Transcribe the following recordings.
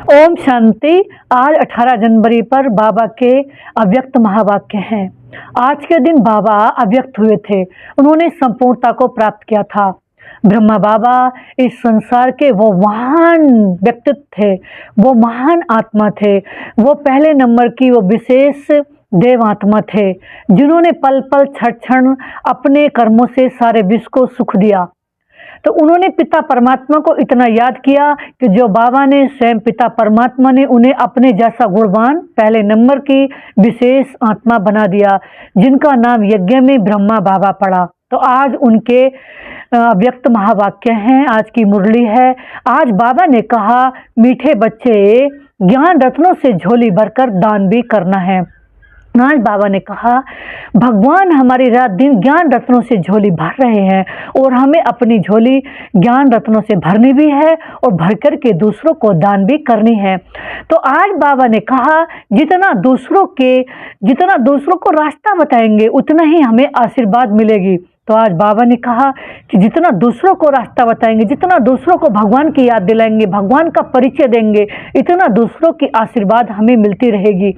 ओम शांति। आज 18 जनवरी पर बाबा के अव्यक्त महावाक्य हैं। आज के दिन बाबा अव्यक्त हुए थे। उन्होंने संपूर्णता को प्राप्त किया था। ब्रह्मा बाबा इस संसार के वो महान व्यक्तित्व थे, वो महान आत्मा थे, वो पहले नंबर की वो विशेष देव आत्मा थे, जिन्होंने पल पल क्षण क्षण अपने कर्मों से सारे विश्व को सुख दिया। तो उन्होंने पिता परमात्मा को इतना याद किया कि जो बाबा ने स्वयं पिता परमात्मा ने उन्हें अपने जैसा गुणवान पहले नंबर की विशेष आत्मा बना दिया, जिनका नाम यज्ञ में ब्रह्मा बाबा पड़ा। तो आज उनके व्यक्त महावाक्य हैं, आज की मुरली है। आज बाबा ने कहा, मीठे बच्चे, ज्ञान रत्नों से झोली भरकर दान भी करना है। आज बाबा ने कहा, भगवान हमारी रात दिन ज्ञान रत्नों से झोली भर रहे हैं और हमें अपनी झोली ज्ञान रत्नों से भरनी भी है और भर कर के दूसरों को दान भी करनी है। तो आज बाबा ने कहा, जितना दूसरों को रास्ता बताएंगे उतना ही हमें आशीर्वाद मिलेगी। तो आज बाबा ने कहा कि जितना दूसरों को रास्ता बताएंगे, जितना दूसरों को भगवान की याद दिलाएंगे, भगवान का परिचय देंगे, इतना दूसरों की आशीर्वाद हमें मिलती रहेगी,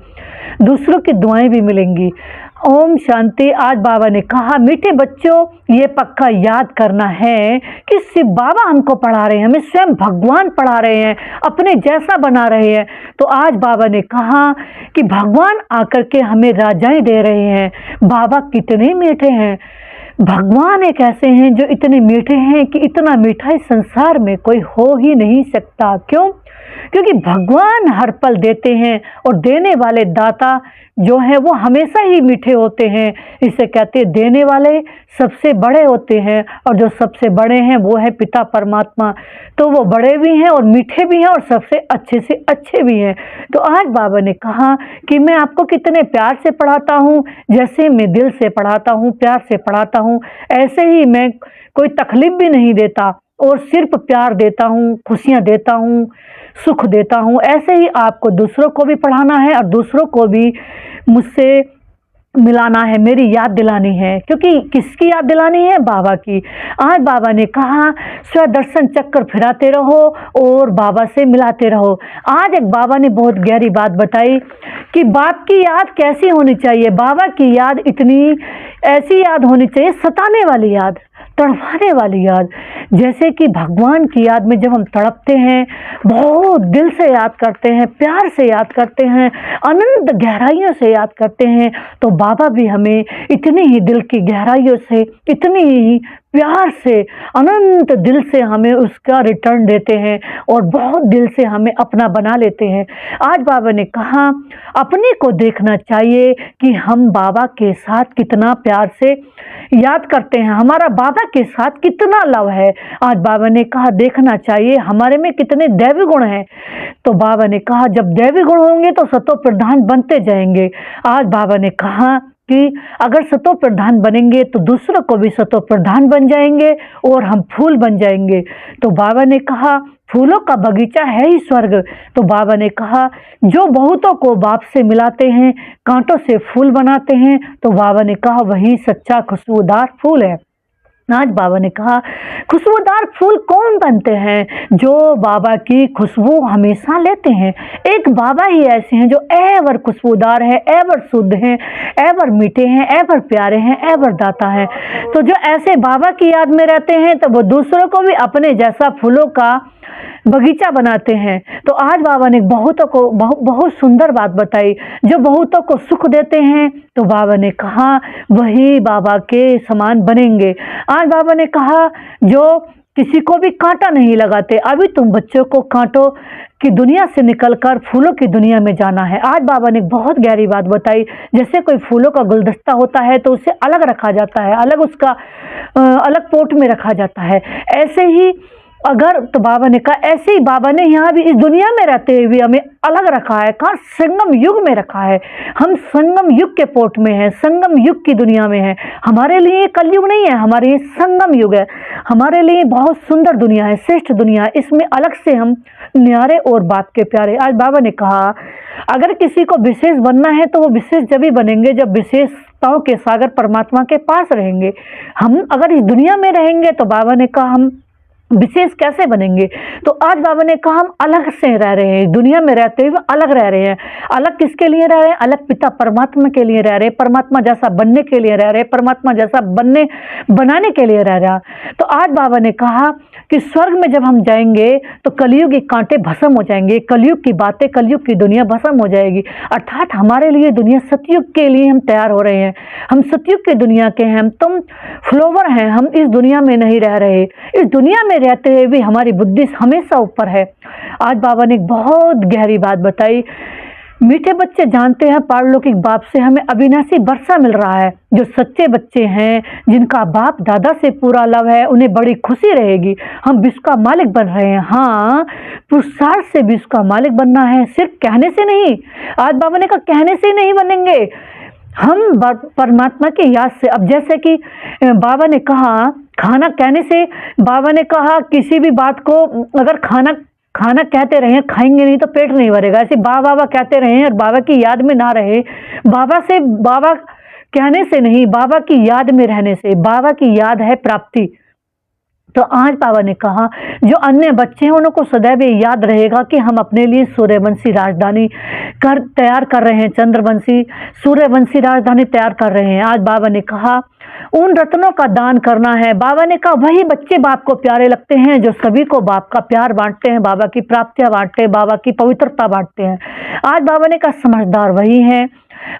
दूसरों की दुआएं भी मिलेंगी। ओम शांति। आज बाबा ने कहा, मीठे बच्चों, ये पक्का याद करना है कि सिर्फ बाबा हमको पढ़ा रहे हैं, हमें स्वयं भगवान पढ़ा रहे हैं, अपने जैसा बना रहे हैं। तो आज बाबा ने कहा कि भगवान आकर के हमें राजाएं दे रहे हैं। बाबा कितने मीठे हैं। भगवान एक ऐसे हैं जो इतने मीठे हैं कि इतना मीठा इस संसार में कोई हो ही नहीं सकता। क्यों? क्योंकि भगवान हर पल देते हैं और देने वाले दाता जो हैं वो हमेशा ही मीठे होते हैं। इसे कहते हैं देने वाले सबसे बड़े होते हैं, और जो सबसे बड़े हैं वो है पिता परमात्मा। तो वो बड़े भी हैं और मीठे भी हैं और सबसे अच्छे से अच्छे भी हैं। तो आज बाबा ने कहा कि मैं आपको कितने प्यार से पढ़ाता हूँ, जैसे मैं दिल से पढ़ाता हूँ, प्यार से पढ़ाता हूँ, ऐसे ही मैं कोई तकलीफ भी नहीं देता और सिर्फ प्यार देता हूँ, खुशियाँ देता हूँ, सुख देता हूँ। ऐसे ही आपको दूसरों को भी पढ़ाना है और दूसरों को भी मुझसे मिलाना है, मेरी याद दिलानी है। क्योंकि किसकी याद दिलानी है? बाबा की। आज बाबा ने कहा, स्वदर्शन चक्कर फिराते रहो और बाबा से मिलाते रहो। आज एक बाबा ने बहुत गहरी बात बताई कि बाप की याद कैसी होनी चाहिए। बाबा की याद इतनी ऐसी याद होनी चाहिए, सताने वाली याद, तड़पाने वाली याद। जैसे कि भगवान की याद में जब हम तड़पते हैं, बहुत दिल से याद करते हैं, प्यार से याद करते हैं, अनंत गहराइयों से याद करते हैं, तो बाबा भी हमें इतनी ही दिल की गहराइयों से, इतनी ही प्यार से, अनंत दिल से हमें उसका रिटर्न देते हैं और बहुत दिल से हमें अपना बना लेते हैं। आज बाबा ने कहा, अपने को देखना चाहिए कि हम बाबा के साथ कितना प्यार से याद करते हैं, हमारा बाबा के साथ कितना लव है। आज बाबा ने कहा, देखना चाहिए हमारे में कितने दैवी गुण हैं। तो बाबा ने कहा, जब दैवी गुण होंगे तो सतो प्रधान बनते जाएंगे। आज बाबा ने कहा कि अगर सतो प्रधान बनेंगे तो दूसरों को भी सतो प्रधान बन जाएंगे और हम फूल बन जाएंगे। तो बाबा ने कहा, फूलों का बगीचा है ही स्वर्ग। तो बाबा ने कहा, जो बहुतों को बाप से मिलाते हैं, कांटों से फूल बनाते हैं, तो बाबा ने कहा वही सच्चा खुशबूदार फूल है। आज बाबा ने कहा, खुशबूदार फूल कौन बनते हैं? जो बाबा की खुशबू हमेशा लेते हैं। एक बाबा ही ऐसे हैं जो एवर खुशबूदार है, एवर शुद्ध हैं, एवर मीठे हैं, एवर प्यारे हैं, एवर दाता है। तो जो ऐसे बाबा की याद में रहते हैं तो वो दूसरों को भी अपने जैसा फूलों का बगीचा बनाते हैं। तो आज बाबा ने बहुतों को बहुत सुंदर बात बताई, जो बहुतों को सुख देते हैं, तो बाबा ने कहा वही बाबा के समान बनेंगे। आज बाबा ने कहा, जो किसी को भी कांटा नहीं लगाते। अभी तुम बच्चों को कांटों की दुनिया से निकलकर फूलों की दुनिया में जाना है। आज बाबा ने बहुत गहरी बात बताई। जैसे कोई फूलों का गुलदस्ता होता है तो उसे अलग रखा जाता है, अलग उसका अलग पोट में रखा जाता है। ऐसे ही अगर तो बाबा ने कहा, ऐसे ही बाबा ने यहाँ भी इस दुनिया में रहते हुए हमें अलग रखा है। कहाँ? संगम युग में रखा है। हम संगम युग के पोट में हैं, संगम युग की दुनिया में हैं। हमारे लिए कलयुग नहीं है, हमारे लिए संगम युग है। हमारे लिए बहुत सुंदर दुनिया है, श्रेष्ठ दुनिया है। इसमें अलग से हम न्यारे और बाप के प्यारे। आज बाबा ने कहा, अगर किसी को विशेष बनना है तो वो विशेष जब ही बनेंगे जब विशेषताओं के सागर परमात्मा के पास रहेंगे। हम अगर इस दुनिया में रहेंगे तो बाबा ने कहा हम विशेष कैसे बनेंगे। तो आज बाबा ने कहा हम अलग से रह रहे हैं, दुनिया में रहते हुए अलग रह रहे हैं। अलग किसके लिए रह रहे हैं? अलग पिता परमात्मा के लिए रह रहे हैं, परमात्मा जैसा बनने के लिए रह रहे हैं, परमात्मा जैसा बनाने के लिए रह रहा। तो आज बाबा ने कहा कि स्वर्ग में जब हम जाएंगे तो कलयुग के कांटे भस्म हो जाएंगे, कलयुग की बातें, कलयुग की दुनिया भस्म हो जाएगी। अर्थात हमारे लिए दुनिया सतयुग के लिए हम तैयार हो रहे हैं, हम सतयुग की दुनिया के हैं, तुम फ्लोवर हैं, हम इस दुनिया में नहीं रह रहे। इस दुनिया में रहते हुए भी हमारी बुद्धि हमेशा ऊपर है। आज बाबा ने एक बहुत गहरी बात बताई। मीठे बच्चे जानते हैं पारलौकिक बाप से हमें अविनाशी वर्षा मिल रहा है। जो सच्चे बच्चे हैं, जिनका बाप दादा से पूरा लव है, उन्हें बड़ी खुशी रहेगी। हम विश्व का मालिक बन रहे हैं। हाँ, पुरुषार्थ से विश्व का मालिक बनना है, सिर्फ कहने से नहीं। आज बाबा ने कहा कहने से नहीं बनेंगे हम, परमात्मा की याद से। अब जैसे कि बाबा ने कहा खाना कहने से, बाबा ने कहा किसी भी बात को अगर खाना कहते रहे, खाएंगे नहीं तो पेट नहीं भरेगा। ऐसे बाबा कहते रहे और बाबा की याद में ना रहे, बाबा कहने से नहीं, बाबा की याद में रहने से। बाबा की याद है प्राप्ति। तो आज बाबा ने कहा जो अन्य बच्चे हैं उनको सदैव ये याद रहेगा कि हम अपने लिए सूर्यवंशी राजधानी तैयार कर रहे हैं, चंद्रवंशी सूर्यवंशी राजधानी तैयार कर रहे हैं। आज बाबा ने कहा उन रत्नों का दान करना है। बाबा ने कहा वही बच्चे बाप को प्यारे लगते हैं जो सभी को बाप का प्यार बांटते हैं, बाबा की प्राप्तियां बांटते हैं, बाबा की पवित्रता बांटते हैं। आज बाबा ने कहा समझदार वही हैं।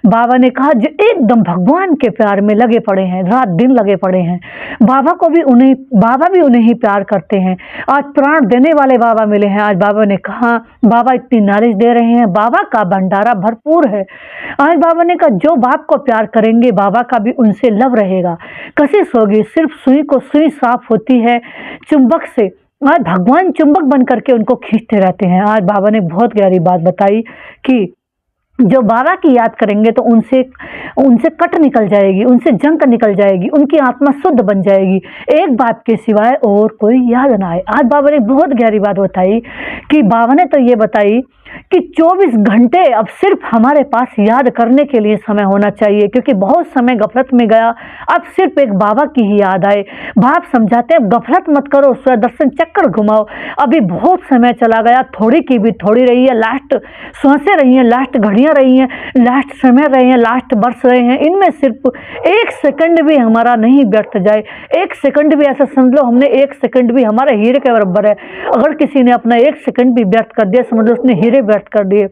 बाबा ने कहा जो एकदम भगवान के प्यार में लगे पड़े हैं, रात दिन लगे पड़े हैं। बाबा भी उन्हें ही प्यार करते हैं। आज प्राण देने वाले बाबा मिले हैं। आज बाबा ने कहा बाबा इतनी नॉलेज दे रहे हैं, बाबा का भंडारा भरपूर है। आज बाबा ने कहा जो बाप को प्यार करेंगे बाबा का भी उनसे लव रहेगा। कशिश होगी, सिर्फ सुई साफ होती है चुंबक से। आज भगवान चुंबक बन करके उनको खींचते रहते हैं। आज बाबा ने बहुत गहरी बात बताई कि जो बाबा की याद करेंगे तो उनसे कट निकल जाएगी, उनसे जंग निकल जाएगी, उनकी आत्मा शुद्ध बन जाएगी, एक बात के सिवाय और कोई याद ना आए। आज बाबा ने बहुत गहरी बात बताई कि बाबा ने तो ये बताई कि 24 घंटे अब सिर्फ हमारे पास याद करने के लिए समय होना चाहिए, क्योंकि बहुत समय गफलत में गया। अब सिर्फ एक बाबा की ही याद आए। बाप समझाते हैं गफलत मत करो, स्वदर्शन चक्कर घुमाओ। अभी बहुत समय चला गया, थोड़ी की भी थोड़ी रही है, लास्ट सांसें रही हैं, लास्ट घड़ियां रही हैं, लास्ट समय रहे हैं, लास्ट वर्ष रहे हैं। इनमें सिर्फ एक सेकंड भी हमारा नहीं व्यर्थ जाए। एक सेकंड भी ऐसा समझ लो हमने एक सेकंड भी हमारे हीरे के बराबर है। अगर किसी ने अपना एक सेकंड भी व्यर्थ कर दिया समझ लो उसने हीरे व्यर्थ कर दिए।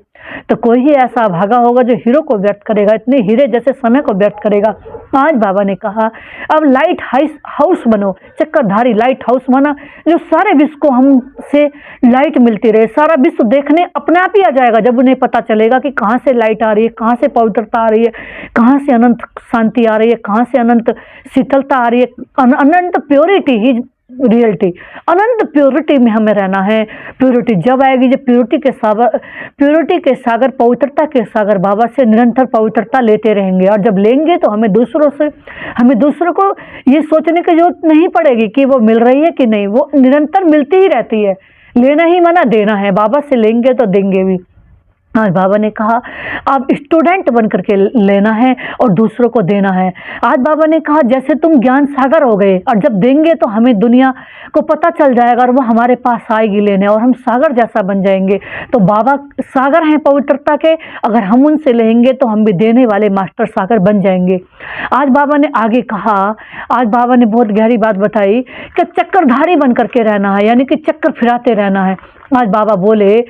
तो कोई ही ऐसा भागा होगा जो हीरो को व्यर्थ करेगा, इतने हीरे जैसे समय को व्यर्थ करेगा। आज बाबा ने कहा अब लाइट हाउस बनो, चक्करधारी लाइट हाउस बना, जो सारे विश्व को हमसे लाइट मिलती रहे। सारा विश्व देखने अपने आप ही आ जाएगा जब उन्हें पता चलेगा कि कहाँ से लाइट आ रही है, कहाँ से पवित्रता आ रही है, कहाँ से अनंत शांति आ रही है, कहाँ से अनंत शीतलता आ रही है। अनंत प्योरिटी ही रियलिटी, अनंत प्योरिटी में हमें रहना है। प्योरिटी जब आएगी जब प्योरिटी के सागर पवित्रता के सागर बाबा से निरंतर पवित्रता लेते रहेंगे। और जब लेंगे तो हमें दूसरों को ये सोचने की जरूरत नहीं पड़ेगी कि वो मिल रही है कि नहीं, वो निरंतर मिलती ही रहती है। लेना ही मना, देना है। बाबा से लेंगे तो देंगे भी। आज बाबा ने कहा आप स्टूडेंट बन करके लेना है और दूसरों को देना है। आज बाबा ने कहा जैसे तुम ज्ञान सागर हो गए और जब देंगे तो हमें दुनिया को पता चल जाएगा और वो हमारे पास आएगी लेने और हम सागर जैसा बन जाएंगे। तो बाबा सागर हैं पवित्रता के, अगर हम उनसे लेंगे तो हम भी देने वाले मास्टर सागर बन जाएंगे। आज बाबा ने आगे कहा, आज बाबा ने बहुत गहरी बात बताई कि चक्करधारी बन करके रहना है, यानी कि चक्कर फिराते रहना है। आज बाबा बोले,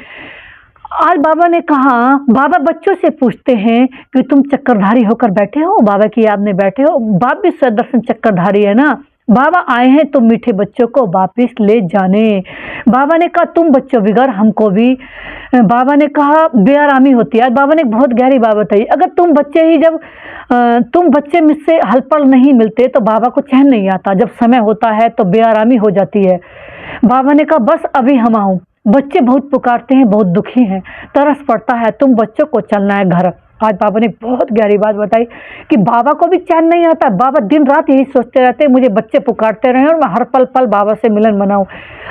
आज बाबा ने कहा बाबा बच्चों से पूछते हैं कि तुम चक्करधारी होकर बैठे हो, बाबा की याद में बैठे हो। बाप भी सदर्शन चक्करधारी है ना। बाबा आए हैं तो मीठे बच्चों को वापिस ले जाने। बाबा ने कहा तुम बच्चों बिगड़ हमको भी। बाबा ने कहा बेआरामी होती है। आज बाबा ने बहुत गहरी बात बताई, अगर तुम बच्चे मुझसे हल पल नहीं मिलते तो बाबा को चैन नहीं आता। जब समय होता है तो बेआरामी हो जाती है। बाबा ने कहा बस अभी हम आऊं। बच्चे बहुत पुकारते हैं, बहुत दुखी हैं, तरस पड़ता है, तुम बच्चों को चलना है घर। आज बाबा ने बहुत गहरी बात बताई कि बाबा को भी चैन नहीं आता। बाबा दिन रात यही सोचते रहते हैं मुझे बच्चे पुकारते रहे और मैं हर पल पल बाबा से मिलन मनाऊं।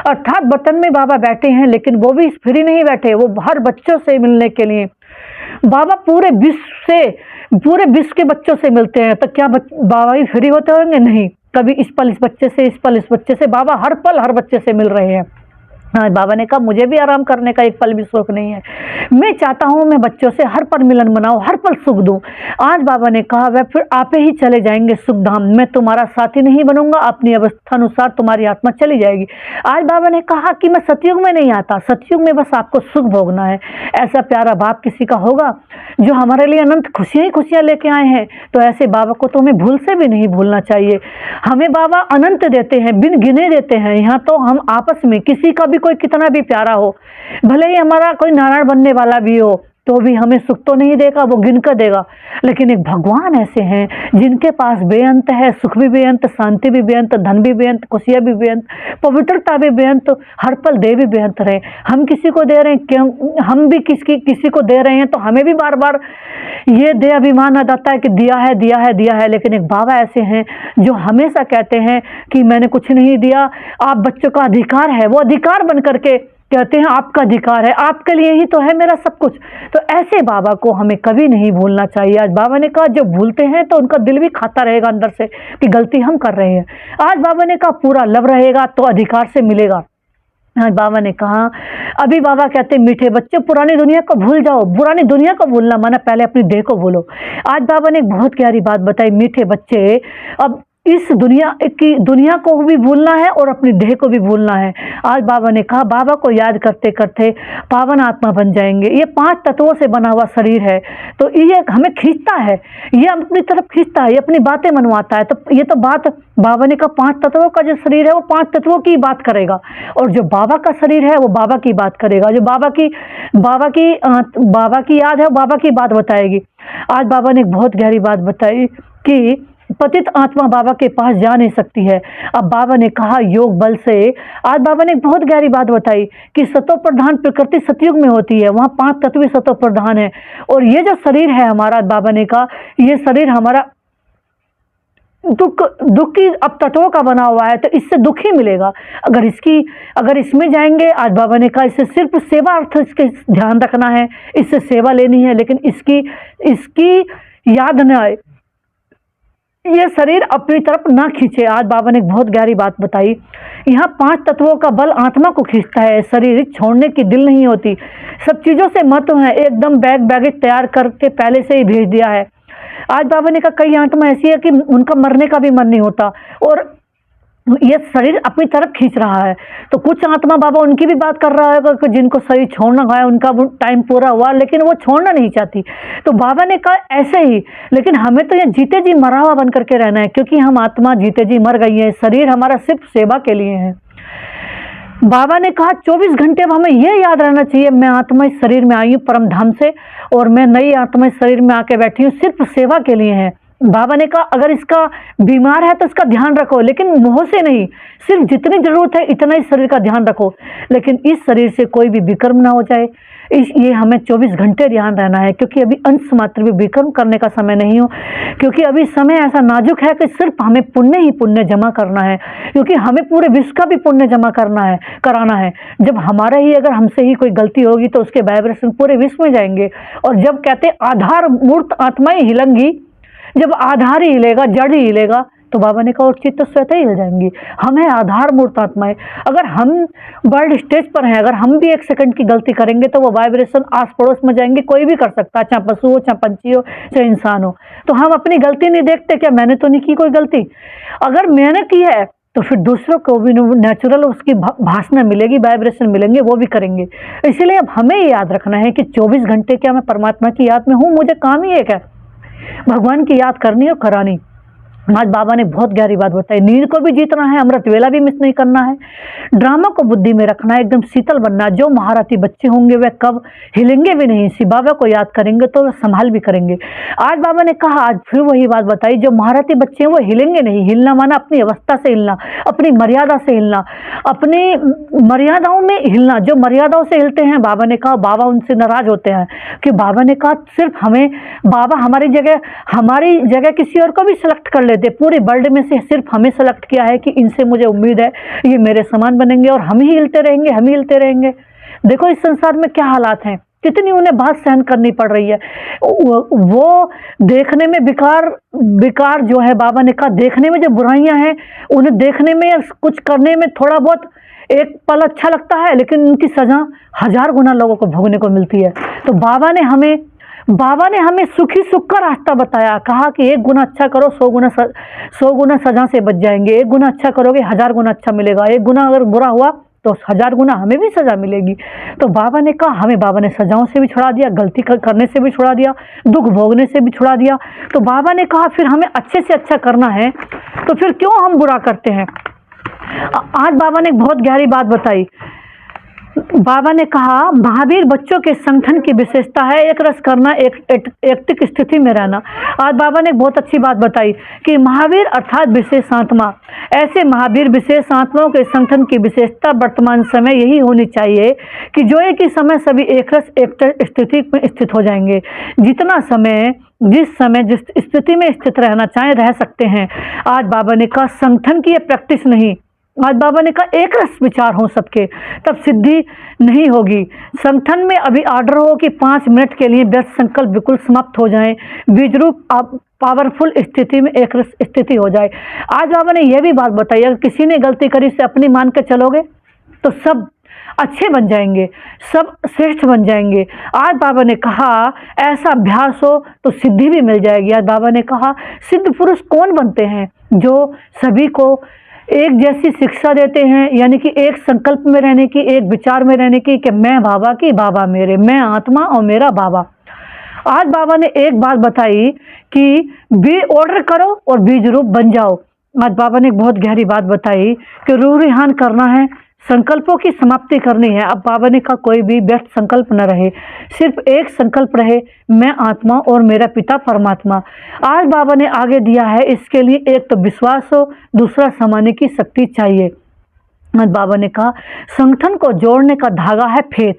अर्थात बर्तन में बाबा बैठे हैं लेकिन वो भी फ्री नहीं बैठे, वो हर बच्चों से मिलने के लिए। बाबा पूरे विश्व के बच्चों से मिलते हैं, तो क्या बाबा भी फ्री होते होंगे? नहीं। कभी इस पल इस बच्चे से, इस पल इस बच्चे से, बाबा हर पल हर बच्चे से मिल रहे हैं। हाँ, बाबा ने कहा मुझे भी आराम करने का एक पल भी शौक नहीं है, मैं चाहता हूँ मैं बच्चों से हर पल मिलन बनाऊँ, हर पल सुख दूँ। आज बाबा ने कहा वह फिर आप ही चले जाएंगे सुख धाम, मैं तुम्हारा साथी नहीं बनूंगा, अपनी अवस्था अनुसार तुम्हारी आत्मा चली जाएगी। आज बाबा ने कहा कि मैं सतयुग में नहीं आता, सतयुग में बस आपको सुख भोगना है। ऐसा प्यारा बाप किसी का होगा जो हमारे लिए अनंत खुशियाँ ही खुशियाँ लेके आए हैं, तो ऐसे बाबा को तो हमें भूल से भी नहीं भूलना चाहिए। हमें बाबा अनंत देते हैं, बिन गिने देते हैं। यहाँ तो हम आपस में किसी का भी कोई कितना भी प्यारा हो, भले ही हमारा कोई नारायण बनने वाला भी हो, तो भी हमें सुख तो नहीं देगा, वो गिन कर देगा। लेकिन एक भगवान ऐसे हैं जिनके पास बेअंत है, सुख भी बेअंत, शांति भी बेअंत, धन भी बेअंत, खुशियाँ भी बेअंत, पवित्रता भी बेअंत, हर पल दे भी बेअंत रहे। हम किसी को दे रहे हैं, क्यों हम भी किसी को दे रहे हैं, तो हमें भी बार बार ये दे अभिमान आ जाता है कि दिया है दिया है दिया है। लेकिन एक बाबा ऐसे हैं जो हमेशा कहते हैं कि मैंने कुछ नहीं दिया, आप बच्चों का अधिकार है, वो अधिकार बन करके कहते हैं आपका अधिकार है, आपके लिए ही तो है मेरा सब कुछ। तो ऐसे बाबा को हमें कभी नहीं भूलना चाहिए। आज बाबा ने कहा जो भूलते हैं तो उनका दिल भी खाता रहेगा अंदर से कि गलती हम कर रहे हैं। आज बाबा ने कहा पूरा लब रहेगा तो अधिकार से मिलेगा। आज बाबा ने कहा, अभी बाबा कहते हैं मीठे बच्चे पुरानी दुनिया को भूल जाओ, पुरानी दुनिया को भूलना माना पहले अपनी देह को भूलो। आज बाबा ने एक बहुत प्यारी बात बताई, मीठे बच्चे अब इस दुनिया को भी भूलना है और अपनी देह को भी भूलना है। आज बाबा ने कहा बाबा को याद करते करते पावन आत्मा बन जाएंगे। ये 5 तत्वों से बना हुआ शरीर है, तो ये हमें खींचता है, ये अपनी तरफ खींचता है, ये अपनी बातें मनवाता है। तो ये तो बात बाबा ने कहा 5 तत्वों का जो शरीर है वो 5 तत्वों की बात करेगा, और जो बाबा का शरीर है वो बाबा की बात करेगा। जो बाबा की याद है वो बाबा की बात बताएगी। आज बाबा ने एक बहुत गहरी बात बताई कि पतित आत्मा बाबा के पास जा नहीं सकती है। अब बाबा ने कहा योग बल से, आज बाबा ने एक बहुत गहरी बात बताई कि सतो प्रधान प्रकृति सतयुग में होती है, वहाँ 5 तत्व सतो प्रधान है। और ये जो शरीर है हमारा, बाबा ने कहा ये शरीर हमारा दुख की अब तत्वों का बना हुआ है, तो इससे दुख ही मिलेगा। अगर इसमें जाएंगे, आज बाबा ने कहा इससे सिर्फ सेवा अर्थ इसके ध्यान रखना है, इससे सेवा लेनी है, लेकिन इसकी याद न आए, ये शरीर अपनी तरफ ना खींचे। आज बाबा ने एक बहुत गहरी बात बताई, यहाँ 5 तत्वों का बल आत्मा को खींचता है, शरीर छोड़ने की दिल नहीं होती। सब चीज़ों से मत है, एकदम बैगेज तैयार करके पहले से ही भेज दिया है। आज बाबा ने कहा कई आत्मा ऐसी है कि उनका मरने का भी मन नहीं होता और ये शरीर अपनी तरफ खींच रहा है। तो कुछ आत्मा बाबा उनकी भी बात कर रहा है कि जिनको शरीर छोड़ना है, उनका वो टाइम पूरा हुआ लेकिन वो छोड़ना नहीं चाहती। तो बाबा ने कहा ऐसे ही, लेकिन हमें तो ये जीते जी मरा हुआ बन करके रहना है, क्योंकि हम आत्मा जीते जी मर गई है, शरीर हमारा सिर्फ सेवा के लिए है। बाबा ने कहा 24 घंटे अब हमें यह याद रहना चाहिए, मैं आत्मा इस शरीर में आई हूँ परम धाम से, और मैं नई आत्मा इस शरीर में आके बैठी हूँ, सिर्फ सेवा के लिए है। बाबा ने कहा अगर इसका बीमार है तो इसका ध्यान रखो, लेकिन मोह से नहीं, सिर्फ जितनी जरूरत है इतना ही शरीर का ध्यान रखो, लेकिन इस शरीर से कोई भी विक्रम ना हो जाए। ये हमें 24 घंटे ध्यान रहना है, क्योंकि अभी अंश मात्र भी विक्रम करने का समय नहीं हो, क्योंकि अभी समय ऐसा नाजुक है कि सिर्फ हमें पुण्य ही पुण्य जमा करना है, क्योंकि हमें पूरे विश्व का भी पुण्य जमा कराना है। जब हमारा ही अगर हमसे ही कोई गलती होगी तो उसके वाइब्रेशन पूरे विश्व में जाएंगे। और जब कहते आधार मूर्त आत्माएं हिलेंगी, जब आधार ही हिलेगा, जड़ ही हिलेगा, तो बाबा ने कहा और चित्त स्वतः ही हिल जाएंगी। हम है आधार मूर्त आत्माएं। अगर हम वर्ल्ड स्टेज पर हैं, अगर हम भी 1 सेकंड की गलती करेंगे तो वो वाइब्रेशन आस पड़ोस में जाएंगे, कोई भी कर सकता है, चाहे पशु हो, चाहे पंछी हो, चाहे इंसान हो। तो हम अपनी गलती नहीं देखते, क्या मैंने तो नहीं की कोई गलती, अगर मैंने की है तो फिर दूसरों को भी नेचुरल उसकी भाषा मिलेगी, वाइब्रेशन मिलेंगे, वो भी करेंगे। इसीलिए अब हमें ये याद रखना है कि 24 घंटे क्या मैं परमात्मा की याद में हूँ, मुझे काम ही एक है, भगवान की याद करनी और करानी। आज बाबा ने बहुत गहरी बात बताई, नींद को भी जीतना है, अमृत वेला भी मिस नहीं करना है, ड्रामा को बुद्धि में रखना है, एकदम शीतल बनना। जो महारथी बच्चे होंगे वे कब हिलेंगे भी नहीं, इसी बाबा को याद करेंगे तो संभाल भी करेंगे। आज बाबा ने कहा, आज फिर वही बात बताई, जो महारथी बच्चे हैं वो हिलेंगे नहीं। हिलना माना अपनी अवस्था से हिलना, अपनी मर्यादा से हिलना, अपनी मर्यादाओं में हिलना। जो मर्यादाओं से हिलते हैं, बाबा ने कहा बाबा उनसे नाराज होते हैं, कि बाबा ने कहा सिर्फ हमें, बाबा हमारी जगह किसी और को भी सिलेक्ट कर लेते, पूरे वर्ल्ड में से सिर्फ हमें सेलेक्ट किया है कि इनसे मुझे उम्मीद है ये मेरे समान बनेंगे और हम ही हिलते रहेंगे, हम ही हिलते रहेंगे। देखो इस संसार में क्या हालात हैं, कितनी उन्हें बात सहन करनी पड़ रही है। वो देखने में बेकार जो है, बाबा ने कहा देखने में जो बुराइयां हैं उन्हें देखने में या कुछ करने में थोड़ा बहुत एक पल अच्छा लगता है, लेकिन उनकी सजा 1000 गुना लोगों को भोगने को मिलती है। तो बाबा ने हमें सुखी सुख का रास्ता बताया, कहा कि 1 गुना अच्छा करो 100 गुना सजा से बच जाएंगे, 1 गुना अच्छा करोगे 1000 गुना अच्छा मिलेगा, 1 गुना अगर बुरा हुआ तो 1000 गुना हमें भी सजा मिलेगी। तो बाबा ने कहा, हमें बाबा ने सजाओं से भी छुड़ा दिया, गलती करने से भी छुड़ा दिया, दुख भोगने से भी छुड़ा दिया। तो बाबा ने कहा फिर हमें अच्छे से अच्छा करना है, तो फिर क्यों हम बुरा करते हैं। आज बाबा ने एक बहुत गहरी बात बताई। बाबा ने कहा महावीर बच्चों के संगठन की विशेषता है एक रस करना, एकटिक स्थिति में रहना। आज बाबा ने बहुत अच्छी बात बताई कि महावीर अर्थात विशेष आत्मा, ऐसे महावीर विशेष आत्माओं के संगठन की विशेषता वर्तमान समय यही होनी चाहिए कि जो एक ही समय सभी एक रस एक स्थिति में स्थित हो जाएंगे। जिस समय जिस स्थिति में स्थित रहना चाहें रह सकते हैं। आज बाबा ने कहा संगठन की यह प्रैक्टिस नहीं, आज बाबा ने कहा एक रस विचार हो सबके, तब सिद्धि नहीं होगी। संगठन में अभी ऑर्डर हो कि 5 मिनट के लिए व्यस्त संकल्प बिल्कुल समाप्त हो जाए, बीज रूप पावरफुल स्थिति में एक रस स्थिति हो जाए। आज बाबा ने यह भी बात बताई, अगर किसी ने गलती करी से अपनी मान के चलोगे तो सब अच्छे बन जाएंगे, सब श्रेष्ठ बन जाएंगे। आज बाबा ने कहा ऐसा अभ्यास हो तो सिद्धि भी मिल जाएगी। आज बाबा ने कहा सिद्ध पुरुष कौन बनते हैं, जो सभी को एक जैसी शिक्षा देते हैं, यानी कि एक संकल्प में रहने की, एक विचार में रहने की कि मैं बाबा की, बाबा मेरे, मैं आत्मा और मेरा बाबा। आज बाबा ने एक बात बताई कि ऑर्डर करो और बीज रूप बन जाओ। आज बाबा ने एक बहुत गहरी बात बताई कि रूह रिहान करना है, संकल्पों की समाप्ति करनी है। अब बाबा ने कहा कोई भी व्यर्थ संकल्प न रहे, सिर्फ एक संकल्प रहे, मैं आत्मा और मेरा पिता परमात्मा। आज बाबा ने आगे दिया है, इसके लिए एक तो विश्वास हो, दूसरा समाने की शक्ति चाहिए। आज बाबा ने कहा संगठन को जोड़ने का धागा है फेथ।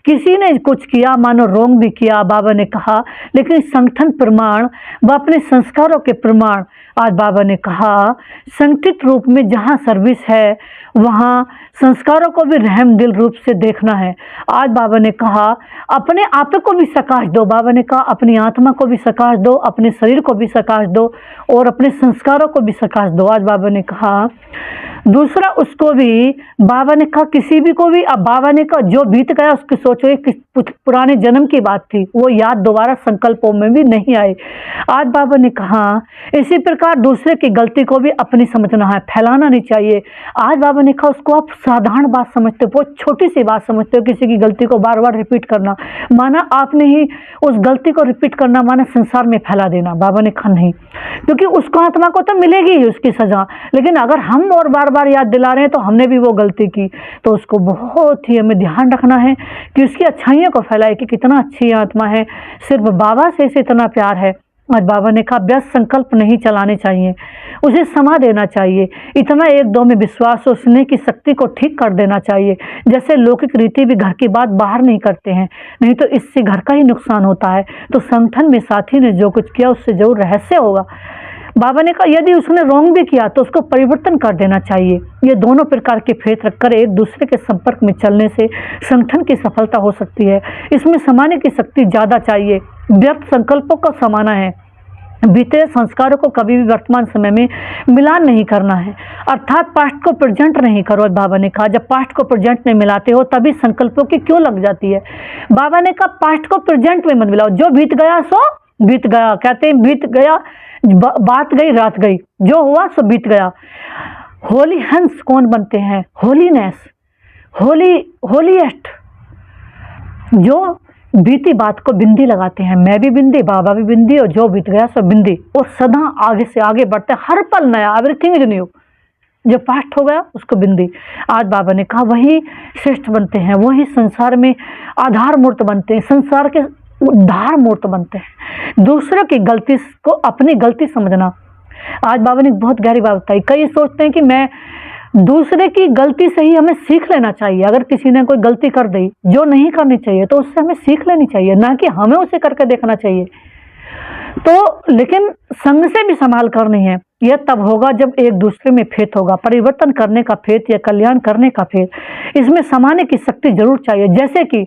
किसी ने कुछ किया, मानो रोंग भी किया, बाबा ने कहा, लेकिन संगठन प्रमाण व अपने संस्कारों के प्रमाण। आज बाबा ने कहा संगठित रूप में जहाँ सर्विस है वहाँ संस्कारों को भी रहम दिल रूप से देखना है। आज बाबा ने कहा अपने आप को भी सकाश दो, बाबा ने कहा अपनी आत्मा को भी सकाश दो, अपने शरीर को भी सकाश दो और अपने संस्कारों को भी सकाश दो। आज बाबा ने कहा दूसरा उसको भी, बाबा ने कहा किसी भी को भी, अब बाबा ने कहा जो बीत गया उसकी सोचो, ये किस पुराने जन्म की बात थी, वो याद दोबारा संकल्पों में भी नहीं आए। आज बाबा ने कहा इसी प्रकार दूसरे की गलती को भी अपनी समझना है, फैलाना नहीं चाहिए। आज बाबा ने कहा उसको आप साधारण बात समझते हो, बहुत छोटी सी बात समझते हो, किसी की गलती को बार बार रिपीट करना, माना आपने ही उस गलती को रिपीट करना माना संसार में फैला देना। बाबा ने कहा नहीं, क्योंकि उसको आत्मा को तो मिलेगी ही उसकी सजा, लेकिन अगर हम और बार बार याद दिला रहे हैं तो हमने भी वो गलती की, तो उसको बहुत ही हमें ध्यान रखना है कि उसकी अच्छाइयों को फैलाए कि कितना अच्छी आत्मा है, सिर्फ बाबा से इसे इतना प्यार है। आज बाबा ने कहा व्यस्त संकल्प नहीं चलाने चाहिए, उसे समा देना चाहिए, इतना एक दो में विश्वास और स्नेह की शक्ति को ठीक कर देना चाहिए। जैसे लौकिक रीति भी घर की बात बाहर नहीं करते हैं, नहीं तो इससे घर का ही नुकसान होता है। तो संगठन में साथी ने जो कुछ किया उससे जरूर रहस्य होगा। बाबा ने कहा यदि उसने रॉन्ग भी किया तो उसको परिवर्तन कर देना चाहिए। ये दोनों प्रकार के फेथ रखकर एक दूसरे के संपर्क में चलने से संगठन की सफलता हो सकती है। इसमें समाने की शक्ति ज़्यादा चाहिए, व्यर्थ संकल्पों को समाना है, बीते संस्कारों को कभी भी वर्तमान समय में मिलान नहीं करना है, अर्थात पास्ट को प्रेजेंट नहीं करो। बाबा ने कहा जब पास्ट को प्रेजेंट में मिलाते हो तभी संकल्पों की क्यों लग जाती है। बाबा ने कहा पास्ट को प्रेजेंट में मत मिलाओ, जो बीत गया सो बीत गया, कहते हैं बीत गया बात गई रात गई, जो हुआ सो बीत गया। होली हंस कौन बनते हैं, होलीनेस, होलीएस्ट, जो बीती बात को बिंदी लगाते हैं। मैं भी बिंदी, बाबा भी बिंदी, और जो बीत गया सो बिंदी, और सदा आगे से आगे बढ़ते हैं, हर पल नया, एवरीथिंग इज न्यू। जो पास्ट हो गया उसको बिंदी। आज बाबा ने कहा वही श्रेष्ठ बनते हैं, वही संसार में आधार मूर्त बनते हैं, संसार के उद्धार मूर्त बनते हैं। दूसरों की गलती को अपनी गलती समझना। आज बाबा ने बहुत गहरी बात बताई। कई सोचते हैं कि मैं दूसरे की गलती से ही हमें सीख लेना चाहिए। अगर किसी ने कोई गलती कर दी जो नहीं करनी चाहिए तो उससे हमें सीख लेनी चाहिए, ना कि हमें उसे करके देखना चाहिए। तो लेकिन संग से भी संभाल करनी है। यह तब होगा जब एक दूसरे में फेथ होगा, परिवर्तन करने का फेथ या कल्याण करने का फेथ। इसमें समाने की शक्ति जरूर चाहिए। जैसे कि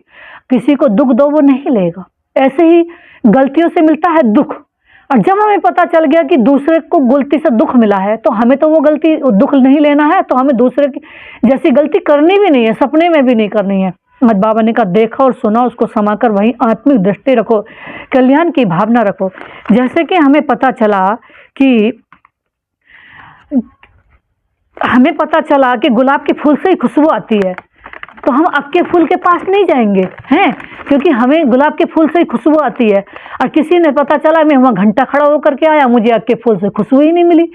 किसी को दुख दो वो नहीं लेगा। ऐसे ही गलतियों से मिलता है दुख, और जब हमें पता चल गया कि दूसरे को गलती से दुख मिला है तो हमें तो वो गलती दुख नहीं लेना है, तो हमें दूसरे की जैसी गलती करनी भी नहीं है, सपने में भी नहीं करनी है। आज बाबा ने कहा देखा और सुना उसको समाकर वहीं आत्मिक दृष्टि रखो, कल्याण की भावना रखो। जैसे कि हमें पता चला कि गुलाब के फूल से ही खुशबू आती है, तो हम अक्के फूल के पास नहीं जाएंगे हैं, क्योंकि हमें गुलाब के फूल से ही खुशबू आती है। और किसी ने पता चला मैं वहाँ घंटा खड़ा होकर के आया, मुझे अक्के फूल से खुशबू ही नहीं मिली,